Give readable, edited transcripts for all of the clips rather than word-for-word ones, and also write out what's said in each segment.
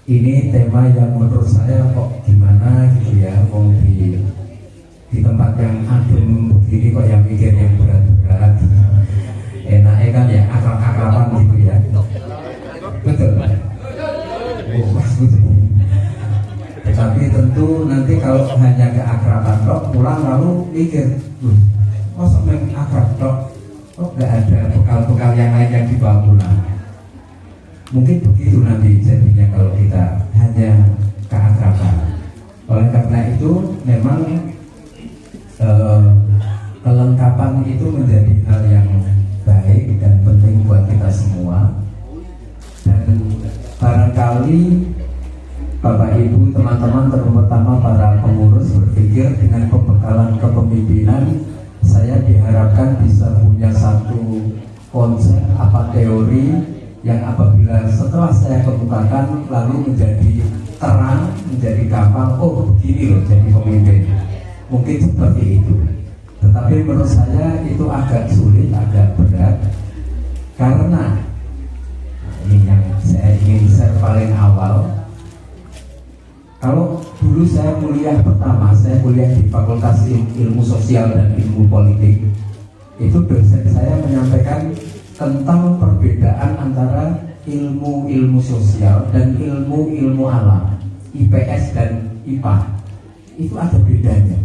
ini tema yang menurut saya kok gimana gitu ya, mau di tempat yang adem begini kok yang mikir yang berat-berat. Enaknya kan ya akrab-akraban gitu ya. Betul. Tapi tentu nanti kalau hanya keakraban kok pulang lalu mikir, masa main akrab kok nggak ada bekal-bekal yang lain yang dibawa pulang. Mungkin begitu nanti jadinya kalau kita hanya keakraban. Oleh karena itu memang kelengkapan itu menjadi hal yang baik dan penting buat kita semua. Dan barangkali Bapak Ibu, teman-teman, terutama para pengurus berpikir dengan pembekalan kepemimpinan, saya diharapkan bisa punya satu konsep apa teori yang apabila setelah saya kemukakan lalu menjadi terang, menjadi gampang, oh begini loh jadi pemimpin. Mungkin seperti itu. Tetapi menurut saya itu agak sulit, agak berat. Karena ini yang saya ingin share paling awal. Kalau dulu saya kuliah pertama, saya kuliah di Fakultas Ilmu Sosial dan Ilmu Politik. Itu dosen saya menyampaikan tentang perbedaan antara ilmu sosial dan ilmu alam, IPS dan IPA. Itu ada bedanya.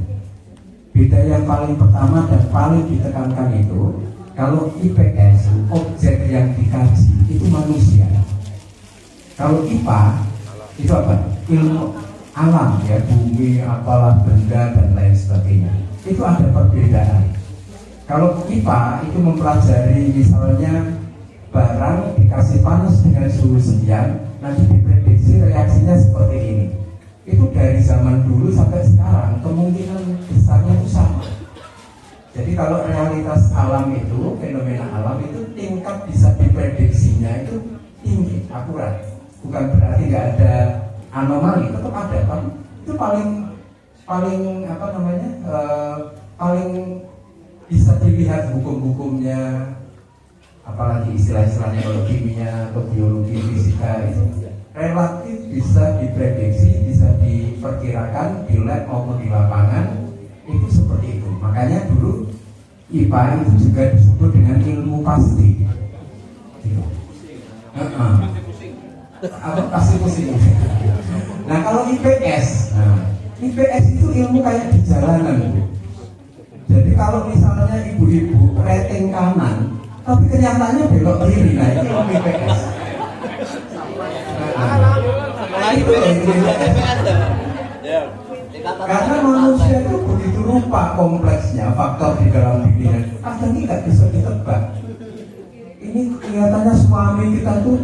Beda yang paling pertama dan paling ditekankan itu, kalau IPS, objek yang dikaji itu manusia. Kalau IPA, itu apa? Ilmu alam ya, bumi, apalah, benda dan lain sebagainya. Itu ada perbedaan. Kalau IPA itu mempelajari misalnya barang dikasih panas dengan suhu sekian, nanti diprediksi reaksinya seperti ini. Itu dari zaman dulu sampai sekarang kemungkinan besarnya itu sama. Jadi kalau realitas alam itu, fenomena alam itu tingkat bisa diprediksinya itu tinggi, akurat. Bukan berarti nggak ada anomali, tetap ada, tapi itu paling apa namanya, paling bisa dilihat hukum-hukumnya, apalagi istilah-istilahnya kalau kimia atau biologi, fisika itu relatif bisa diprediksi, bisa diperkirakan di lab maupun di lapangan, itu seperti itu. Makanya dulu IPA itu juga disebut dengan ilmu pasti. Apa pasti pusing. Nah kalau IPS, IPS itu ilmu kayak di jalanan. Jadi kalau misalnya ibu-ibu rating kanan, tapi kenyataannya belok kiri, nah itu ilmu IPS. Itu karena manusia itu begitu rupa kompleksnya faktor di dalam dirinya, kadang tidak bisa ditebak. Ini kelihatannya suami kita tuh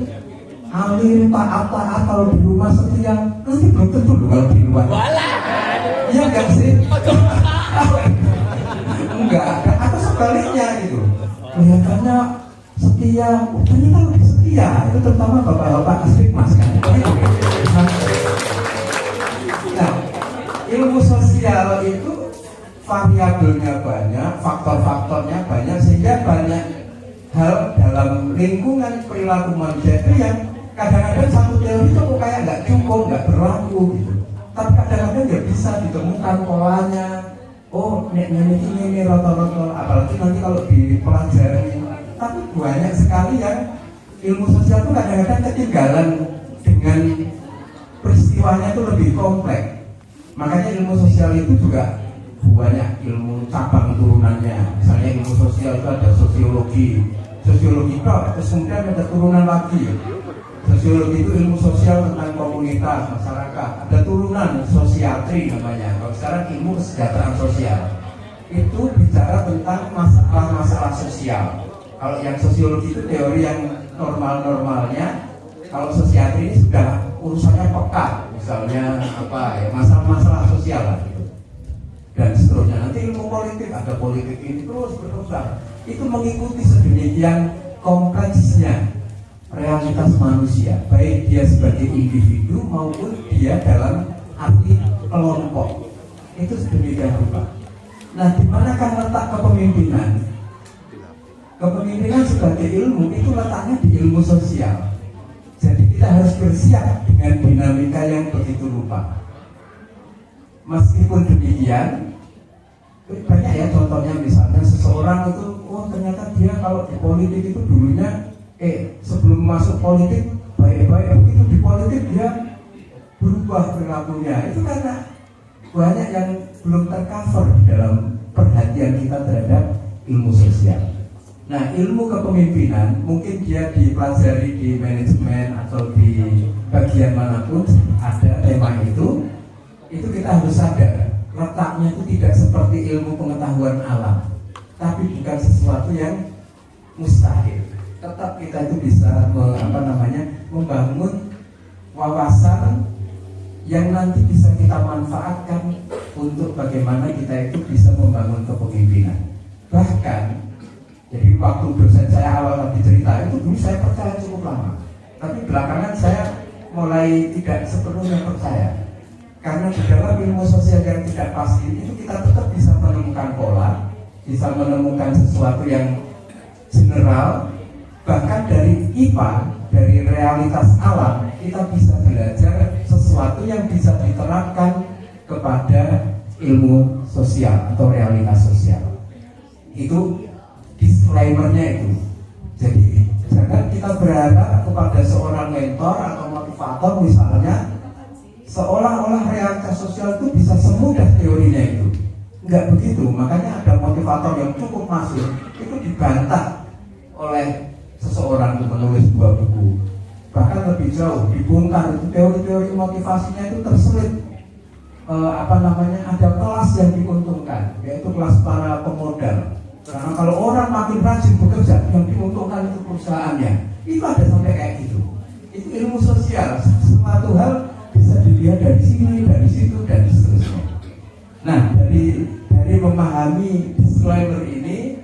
alim, taat kalau di rumah setia, nanti belum tentu loh kalau di luar. Iya enggak sih? Enggak, atau sebaliknya gitu. Kelihatannya setia, ternyata lebih setia. Itu terutama bapak-bapak asli mas kan. Nah, ilmu sosial itu variabelnya banyak, faktor-faktornya banyak, sehingga banyak hal dalam lingkungan perilaku manusia itu yang kadang-kadang satu teori itu kok kayak nggak cukup, nggak berlaku gitu. Tapi kadang-kadang ya bisa ditemukan polanya. Oh, ini rata-rata, apalagi nanti kalau dipelajari. Tapi banyak sekali yang ilmu sosial itu kadang-kadang ketinggalan dengan peristiwanya itu lebih kompleks. Makanya ilmu sosial itu juga banyak ilmu cabang turunannya. Misalnya ilmu sosial itu ada sosiologi terus kemudian ada turunan lagi. Sosiologi itu ilmu sosial tentang komunitas, masyarakat. Ada turunan sosiatri namanya. Kalau sekarang ilmu kesejahteraan sosial itu bicara tentang masalah-masalah sosial. Kalau yang sosiologi itu teori yang normal-normalnya. Kalau sosiatri ini sudah urusannya pekat, misalnya apa ya, masalah-masalah sosial lah gitu. Dan seterusnya. Nanti ilmu politik, ada politik ini terus berkembang. Itu mengikuti sedemikian kompleksnya realitas manusia, baik dia sebagai individu maupun dia dalam arti kelompok. Itu sedemikian rupa. Nah, di manakah letak kepemimpinan? Kepemimpinan sebagai ilmu itu letaknya di ilmu sosial. Jadi kita harus bersiap dengan meskipun demikian banyak ya contohnya, misalnya seseorang itu ternyata dia kalau di politik itu dulunya sebelum masuk politik baik-baik, begitu di politik dia berubah perilakunya. Itu karena banyak yang belum tercover di dalam perhatian kita terhadap ilmu sosial. Nah, ilmu kepemimpinan mungkin dia dipelajari di manajemen atau di bagian manapun ada tema itu kita harus sadar letaknya itu tidak seperti ilmu pengetahuan alam, tapi bukan sesuatu yang mustahil. Tetap kita itu bisa membangun wawasan yang nanti bisa kita manfaatkan untuk bagaimana kita itu bisa membangun kepemimpinan. Bahkan, jadi waktu dosen saya awal tadi cerita itu dulu saya percaya cukup lama, tapi belakangan saya mulai tidak sepenuhnya percaya. Karena di dalam ilmu sosial yang tidak pasti itu kita tetap bisa menemukan pola, bisa menemukan sesuatu yang general. Bahkan dari IPA, dari realitas alam, kita bisa belajar sesuatu yang bisa diterapkan kepada ilmu sosial atau realitas sosial. Itu disclaimer-nya itu. Jadi jangan kita berharap kepada seorang mentor atau motivator misalnya seolah-olah realitas sosial itu bisa semudah teorinya itu. Enggak begitu. Makanya ada motivator yang cukup masyhur itu dibantah oleh seseorang untuk menulis 2 buku. Bahkan lebih jauh dibongkar itu teori-teori motivasinya itu terselip ada kelas yang diuntungkan, yaitu kelas para pemodal. Karena kalau orang makin rajin bekerja, yang diuntungkan itu perusahaannya. Itu ada sampai kayak gitu. Itu ilmu sosial. Suatu hal bisa dilihat dari sini, dari situ, dan seterusnya. Nah, dari memahami disclaimer ini,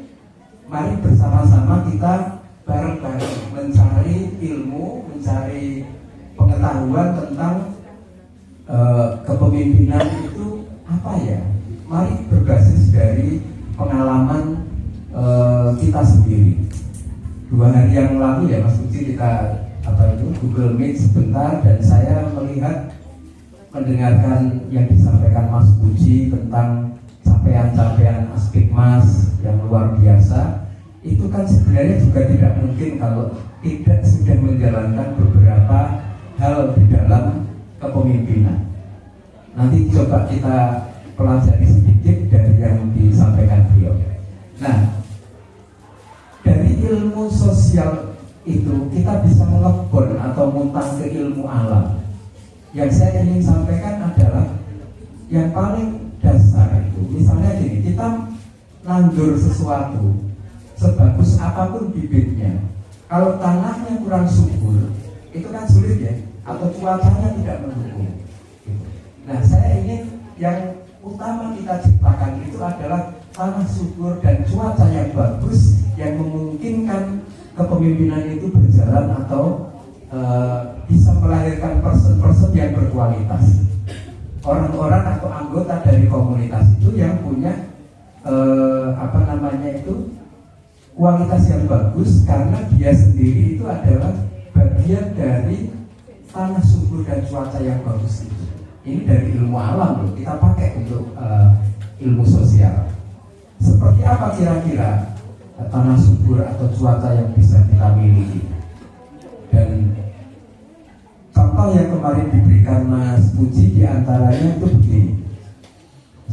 mari bersama-sama kita bareng-bareng mencari ilmu, mencari pengetahuan tentang kepemimpinan itu apa ya? Mari berbasis dari pengalaman kita sendiri. 2 hari yang lalu ya Mas Puji kita Google Meet sebentar dan saya mendengarkan yang disampaikan Mas Puji tentang capaian-capaian Aspikmas yang luar biasa. Itu kan sebenarnya juga tidak mungkin kalau tidak sudah menjalankan beberapa hal di dalam kepemimpinan. Nanti coba kita pelajari sedikit dari yang disampaikan beliau. Nah, dari ilmu sosial itu kita bisa mengebon atau mutang ke ilmu alam. Yang saya ingin sampaikan adalah yang paling dasar itu, misalnya gini, kita nandur sesuatu sebagus apapun bibitnya, kalau tanahnya kurang subur, itu kan sulit ya, atau cuacanya tidak mendukung. Nah, saya ingin yang utama kita ciptakan itu adalah tanah subur dan cuaca yang bagus yang memungkinkan kepemimpinan itu berjalan atau bisa melahirkan person-person yang berkualitas. Orang-orang atau anggota dari komunitas itu yang punya kualitas yang bagus karena dia sendiri itu adalah bagian dari tanah subur dan cuaca yang bagus itu. Ini dari ilmu alam loh, kita pakai untuk ilmu sosial. Seperti apa kira-kira tanah subur atau cuaca yang bisa kita miliki? Dan contoh yang kemarin diberikan Mas Puji diantaranya itu begini.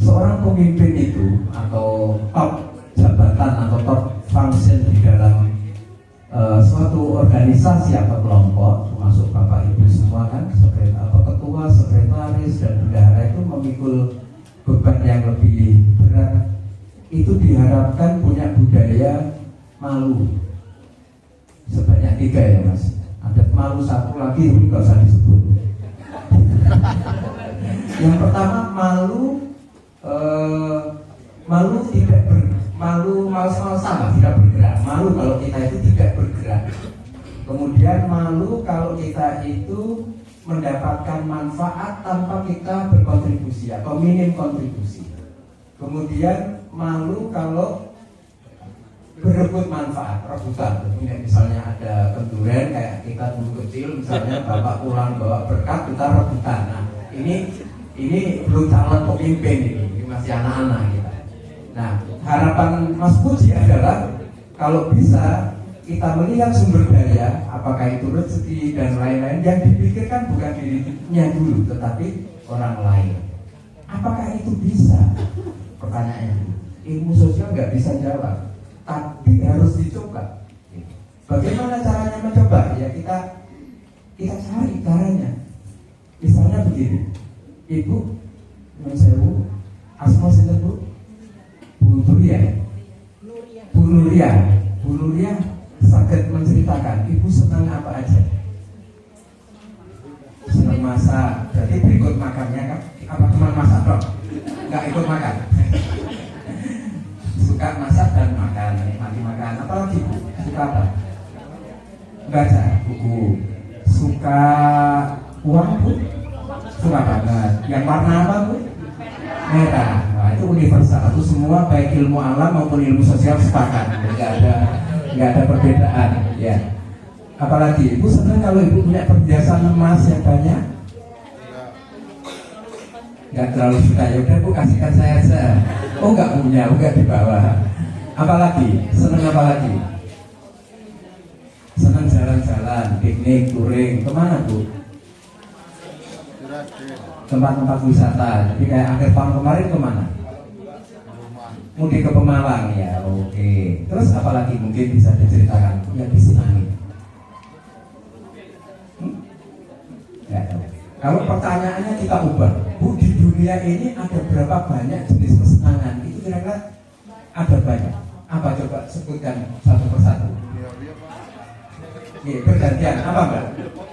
Seorang pemimpin itu atau top jabatan atau top function di dalam suatu organisasi atau kelompok, termasuk Bapak Ibu semua kan, ketua, sekretaris dan bendahara itu memikul beban yang lebih berat. Itu diharapkan punya budaya malu sebanyak 3 ya Mas. Ada malu 1 lagi tapi nggak usah disebut. Yang pertama malu sama tidak bergerak. Malu kalau kita itu tidak bergerak. Kemudian malu kalau kita itu mendapatkan manfaat tanpa kita berkontribusi atau minim kontribusi. Kemudian malu kalau berebut manfaat, rebutan. Misalnya ada kenduren kayak kita dulu kecil, misalnya bapak pulang bawa berkat, kita rebutan. Nah, Ini belum calon pemimpin, ini masih anak-anak kita. Nah, harapan Mas Puji adalah kalau bisa kita melihat sumber daya, apakah itu rezeki dan lain-lain, yang dipikirkan bukan dirinya dulu, tetapi orang lain. Apakah itu bisa? Pertanyaannya, ilmu sosial nggak bisa jawab, tapi harus dicoba. Bagaimana caranya mencoba? Ya kita cari caranya. Misalnya begini, Ibu, Mensewu, asma sinten Bu? Bu Nuria sakit menceritakan, Ibu senang apa aja? Senang masak, jadi berikut makannya kan? Apa cuma masak dong? Nggak ikut makan. Suka masak dan makan, nikmati makan. Apa lagi Bu? Suka apa? Baca buku. Suka uang Bu? Suka banget. Yang warna apa Bu? Merah. Nah, itu universal. Itu semua baik ilmu alam maupun ilmu sosial sepakat. Nggak ada perbedaan. Ya. Apalagi Ibu senang kalau Ibu punya perhiasan emas yang banyak? Nggak terlalu suka. Ya udah Bu, kasihkan saya aja. Oh nggak punya, nggak di bawah. Apalagi? Senang apalagi? Senang jalan-jalan, piknik, touring. Kemana Bu? Tempat-tempat wisata. Jadi kayak akhir tahun kemarin kemana? Mudik ke Pemalang ya. Oke. Terus apalagi mungkin bisa diceritakan yang disenangi? Nggak tahu. Kalau pertanyaannya kita ubah, Bu, di dunia ini ada berapa banyak jenis kesenangan? Itu kira-kira ada banyak. Apa coba sebutkan satu persatu? Iya, bergantian. Apa Mbak?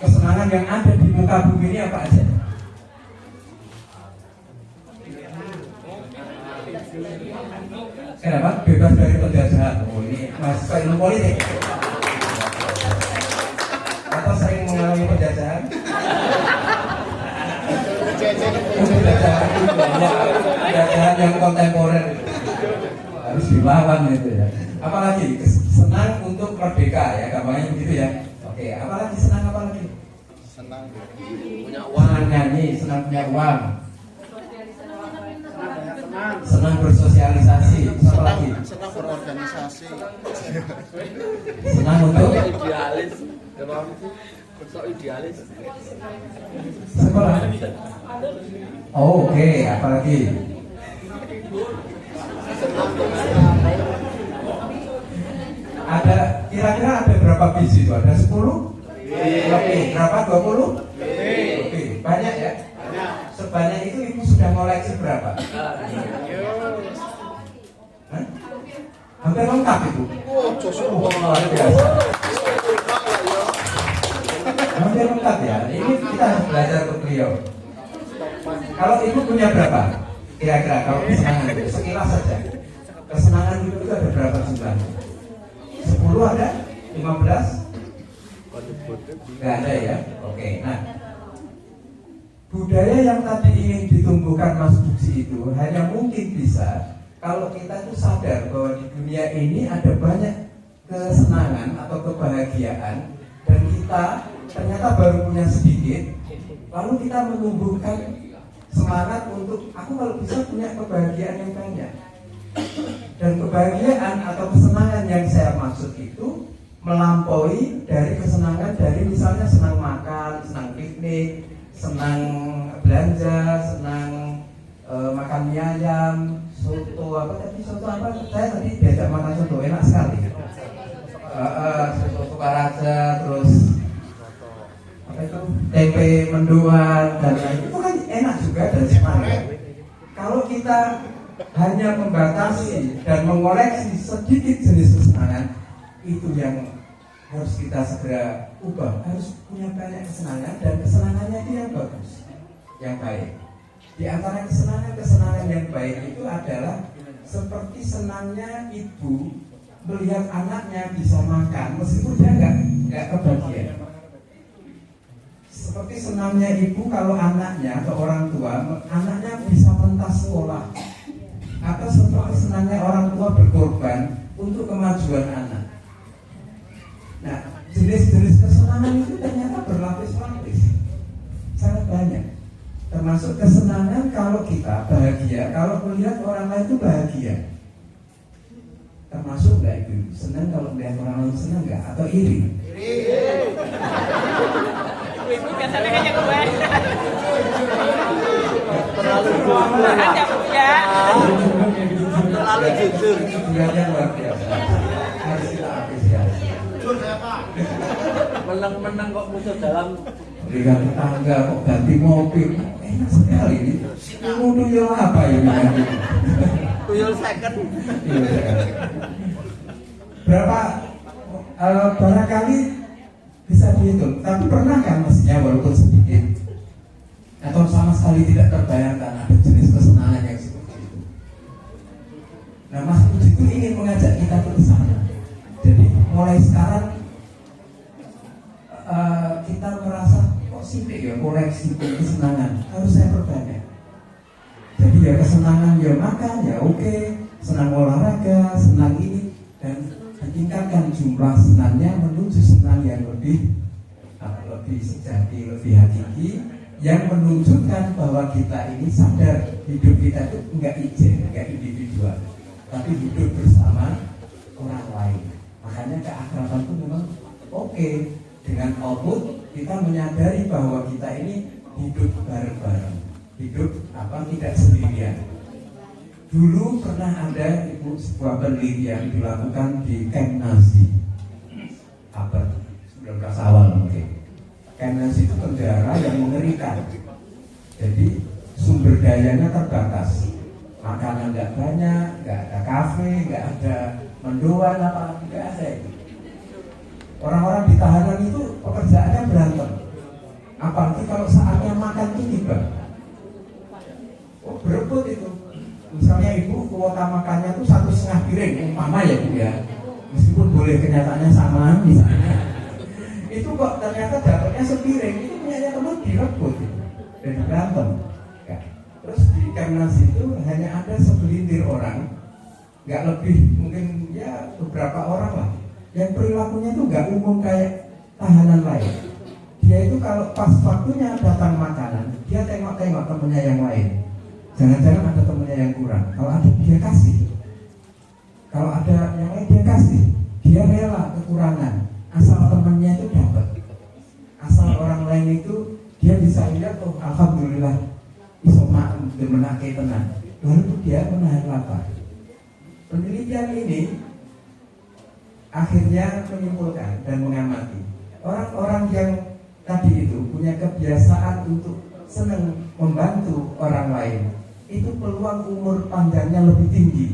Kesenangan yang ada di muka bumi ini apa aja? Kenapa? Bebas dari penjajahan. Oh, ini mahasiswa ilmu politik. Atau sering mengalami penjajahan? Penjajahan yang kontemporer harus dilawan itu ya. Apalagi senang untuk merdeka ya, gampangnya begitu ya. Oke, apalagi senang apa lagi? Senang punya uang, senang nyanyi, senang punya uang, senang bersosialisasi, apa lagi? Senang berorganisasi, senang untuk idealis, idealis. Sekolah. Oh, oke, apalagi? Ada kira-kira ada berapa biji itu? Ada 10? Lebih. Berapa? 20? Lebih. Banyak ya? Sebanyak itu Ibu sudah ngoleksi berapa? Hah? Hampir lengkap itu. Luar biasa. Hampir lengkap ya. Ini kita harus belajar ke beliau. Kalau Ibu punya berapa? Kira-kira kalau kesenangan itu sekilas saja. Kesenangan itu ada berapa jumlahnya? 10 ada? 15? Nggak ada ya? Oke, nah budaya yang tadi ingin ditumbuhkan Mas Buksi itu hanya mungkin bisa kalau kita itu sadar bahwa di dunia ini ada banyak kesenangan atau kebahagiaan dan kita ternyata baru punya sedikit, lalu kita menumbuhkan semangat untuk aku kalau bisa punya kebahagiaan yang banyak. Dan kebahagiaan atau kesenangan yang saya maksud itu melampaui dari kesenangan dari misalnya senang makan, senang piknik, senang belanja, senang makan mie ayam, soto apa tadi, soto apa? Saya tadi diajak makan soto, enak sekali. Soto Karaja, terus apa itu tempe mendoan dan lain itu kan enak juga dan semangat. Kalau kita hanya membatasi dan mengoleksi sedikit jenis kesenangan, itu yang harus kita segera ubah. Harus punya banyak kesenangan dan kesenangannya itu yang bagus, yang baik. Di antara kesenangan yang baik itu adalah seperti senangnya ibu melihat anaknya bisa makan meskipun dia nggak kebagian. Seperti senangnya ibu kalau anaknya atau orang tua anaknya bisa mentas sekolah. Atau seperti senangnya orang tua berkorban untuk kemajuan anak. Nah, jenis-jenis kesenangan itu ternyata berlapis-lapis, sangat banyak. Termasuk kesenangan kalau kita bahagia, kalau melihat orang lain itu bahagia. Termasuk nggak itu? Senang kalau melihat orang lain senang nggak? Atau iri? Ibu biasanya kayak gue. Terlalu jujur. Ya. Terlalu jujur. Jujurannya luar biasa. Harus kita apresiasi. Menang-menang kok musuh dalam. Berikan tetangga kok ganti mobil, enak sekali ini. Kamu tuyul apa ini? Tuyul second. Berapa barangkali bisa dihitung, tapi pernah kan mestinya walaupun sedikit atau sama sekali tidak terbayangkan ada jenis kesenangan yang seperti itu. Nah, Mas Puji itu ingin mengajak kita ke sana. Jadi mulai sekarang kita merasa kok sipik ya koleksi kesenangan harus saya perbanyak. Jadi ya kesenangan ya makan ya oke, senang olahraga, senang ini, dan ditingkatkan jumlah senangnya menuju senang yang lebih sejati, lebih hakiki, yang menunjukkan bahwa kita ini sadar hidup kita itu enggak ijen, enggak individual, tapi hidup bersama orang lain. Makanya keakraban itu memang oke. Dengan output kita menyadari bahwa kita ini hidup bareng-bareng, hidup tidak sendirian. Dulu pernah ada sebuah penelitian dilakukan di Camp Nazi abad 19 awal mungkin. Camp Nazi itu penjara yang mengerikan. Jadi sumber dayanya terbatas, makanan nggak banyak, nggak ada kafe, nggak ada mendoan apa, nggak ada itu. Orang-orang di tahanan itu pekerjaannya berantem. Apalagi kalau saatnya makan itu tiba, berebut itu. Misalnya ibu kuota makannya itu 1,5 piring, umpama ya bu ya, meskipun boleh kenyataannya sama misalnya. Itu kok ternyata dapatnya sepiring, itu punya teman direbut dan berantem. Ya. Terus di Camp Nazi itu hanya ada segelintir orang, nggak lebih, mungkin ya beberapa orang lah, yang perilakunya itu nggak umum kayak tahanan lain. Dia itu kalau pas waktunya datang makanan, dia tengok-tengok temennya yang lain. Jangan-jangan ada temennya yang kurang. Kalau ada dia kasih. Kalau ada yang lain dia kasih. Dia rela kekurangan, asal temennya itu dapat. Asal orang lain itu dia bisa lihat, oh alhamdulillah iso makan menake tenang. Lalu dia menahan lapar. Penelitian ini akhirnya menyimpulkan dan mengamati orang-orang yang tadi itu punya kebiasaan untuk senang membantu orang lain, itu peluang umur panjangnya lebih tinggi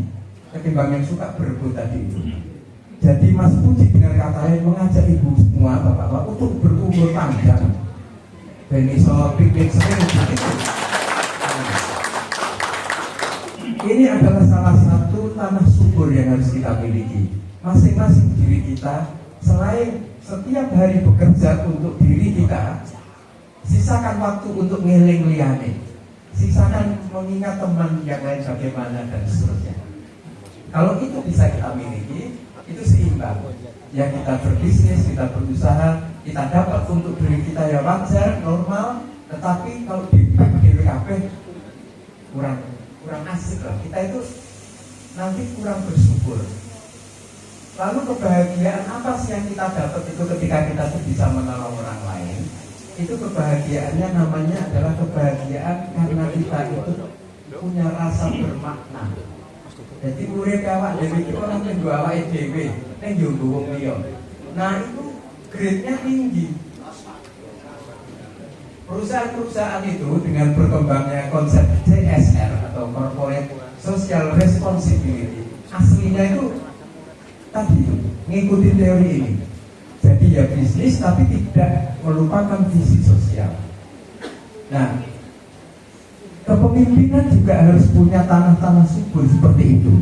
ketimbang yang suka berebut tadi itu. Jadi Mas Puji dengan kata lain mengajak ibu semua, bapak-bapak untuk berumur panjang. Dan iso piknik sering begitu. Ini adalah salah satu tanah subur yang harus kita miliki. Masing-masing diri kita, selain setiap hari bekerja untuk diri kita, sisakan waktu untuk ngeling liyane, sisakan mengingat teman yang lain bagaimana dan seterusnya. Kalau itu bisa kita miliki, itu seimbang. Ya kita berbisnis, kita berusaha, kita dapat untuk diri kita ya wajar, normal. Tetapi kalau di BPKP kurang asik lah. Kita itu nanti kurang bersyukur. Lalu kebahagiaan apa sih yang kita dapat itu ketika kita tuh bisa menolong orang lain? Itu kebahagiaannya namanya adalah kebahagiaan karena kita itu punya rasa bermakna. Jadi urip awak dhewe iki ora mung awake dhewe, ning yo wong liya. Nah, itu grade-nya tinggi. Perusahaan-perusahaan itu dengan berkembangnya konsep CSR atau Corporate Social Responsibility, aslinya itu tadi ngikutin teori ini. Jadi ya bisnis tapi tidak melupakan visi sosial. Nah, kepemimpinan juga harus punya tanah-tanah subur seperti itu.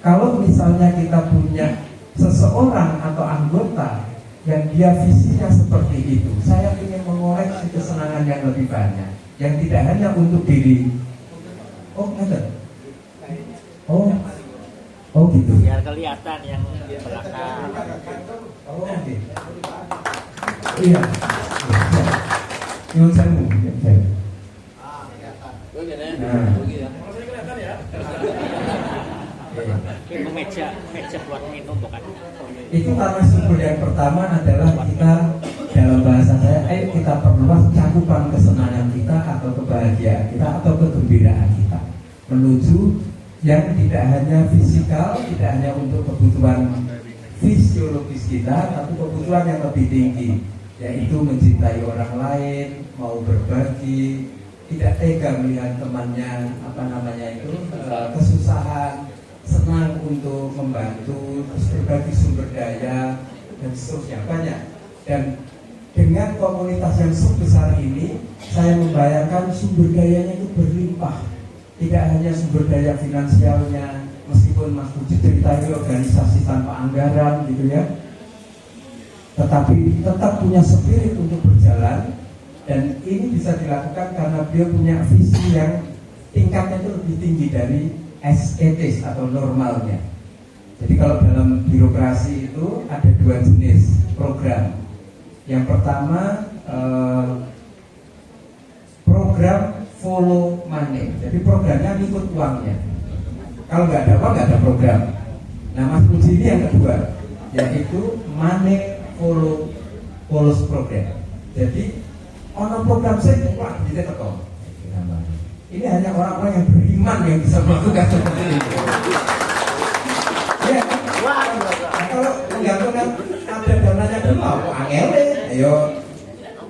Kalau misalnya kita punya seseorang atau anggota yang dia visinya seperti itu, saya ingin mengoreksi kesenangan yang lebih banyak, yang tidak hanya untuk diri. Oh, ada. Oh gitu. Biar kelihatan yang belakang. Oh, oke. Iya. Nyuwun sewu. Nah, Itu meja buat minum bukan? itu karena sumber yang pertama adalah kita dalam bahasa saya, ayo kita perluas cakupan kesenangan kita atau kebahagiaan kita atau kegembiraan kita menuju yang tidak hanya fisikal, tidak hanya untuk kebutuhan fisiologis kita, tapi kebutuhan yang lebih tinggi, yaitu mencintai orang lain, mau berbagi, tidak tega melihat temannya kesusahan, senang untuk membantu, terus berbagi sumber daya dan seterusnya banyak. Dan dengan komunitas yang sebesar ini, saya membayangkan sumber dayanya itu berlimpah. Tidak hanya sumber daya finansialnya, meskipun Mas Puji ceritanya organisasi tanpa anggaran gitu ya, tetapi tetap punya spirit untuk berjalan. Dan ini bisa dilakukan karena beliau punya visi yang tingkatnya itu lebih tinggi dari etis atau normalnya. Jadi kalau dalam birokrasi itu ada dua jenis program. Yang pertama program follow money. Jadi programnya ngikut uangnya. Kalau nggak ada uang nggak ada program. Nah, Mas Puji ini yang kedua, yaitu money follows program. Jadi ono program saya wah kita teko. Ini hanya orang-orang yang beriman yang bisa melakukan seperti ini. Ya, nah, kalau menggantungkan ada dananya dulu, angele, ayo,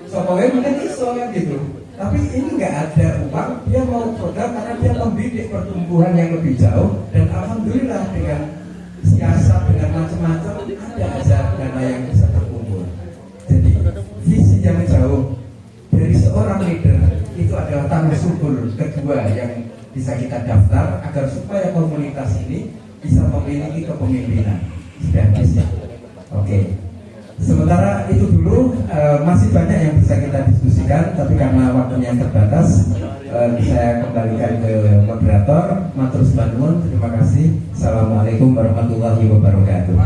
sokowe mungkin iso kan gitu. Tapi ini nggak ada uang, dia mau program karena dia membidik pertumbuhan yang lebih jauh. Dan alhamdulillah dengan siasat, dengan macam-macam ada aja dana yang bisa terkumpul. Jadi visi yang jauh dari seorang leader itu adalah tanda syukur kedua yang bisa kita daftar agar supaya komunitas ini bisa memiliki kepemimpinan. Sudah bisa. Oke. Sementara itu dulu masih banyak yang bisa kita diskusikan, tapi karena waktunya yang terbatas, saya kembalikan ke moderator. Matur nuwun, terima kasih. Assalamualaikum warahmatullahi wabarakatuh.